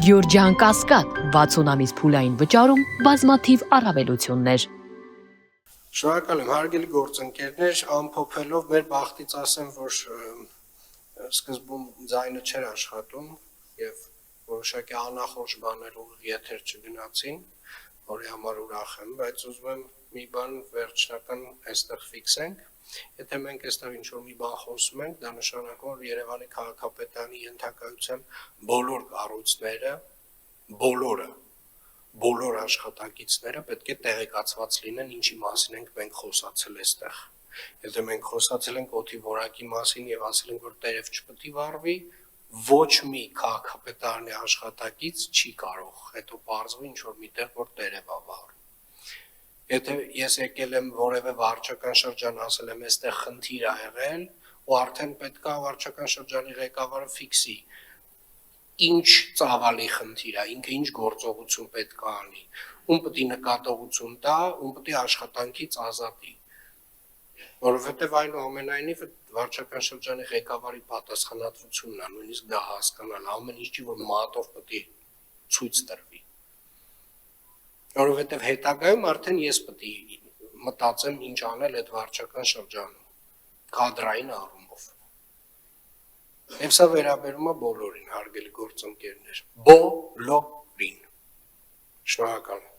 Գյորջյան Կասկադ 60 ամիս փուլային վճարում բազմաթիվ առավելություններ։ Շնորհակալ եմ, հարգելի գործընկերներ, ամփոփելով մեր բախտից ասեմ, որ սկզբում ձայնը չէր աշխատում եւ որոշակի անախորժ բաներ ուղիղ եթեր չգնացին, որի համար ուրախ եմ, բայց ուզում եմ մի բան վերջնական այստեղ ֆիքսենք։ Եթե մենք այստեղ ինչ-որ մի բան խոսում ենք, դա նշանակում է, որ Երևանի քաղաքապետարանի ենթակայության բոլոր կառույցները, բոլոր աշխատակիցները պետք է տեղեկացված լինեն, ինչի մասին ենք մենք խոսացել այստեղ։ Եթե մենք խոսացել ենք օդի որակի մասին եւ ասել ենք, որ տերև չպետք է վառվի, ոչ մի քաղաքապետարանի աշխատակից չի կարող հետո պարզվի ինչ-որ միտեղ, որ տերև է վառում։ Եթե ես եկել եմ որևէ վարչական շրջան, ասել եմ, այստեղ խնդիր ա եղել, ու արդեն պետք է վարչական շրջանի ղեկավարը ֆիքսի ինչ ծավալի խնդիր է, ինքը ինչ գործողություն պետք է անի, ում պետք է նկատողություն տա, ում պետք է աշխատանքից ազատի։ Որովհետև այնուամենայնիվ վարչական շրջանի ղեկավարի պատասխանատվությունն է, նույնիսկ դա հասկանալ, ամեն ինչ չի, որ մատով պետք է ցույց տրվի։ Որովհետև հետագայում արդեն ես պետք է մտածեմ ինչ անել այդ վարչական շրջանում, կադրային առումով։ Եվ սա վերաբերում է բոլորին, հարգելի գործընկերներ, բոլորին։ Շնորհակալ եմ։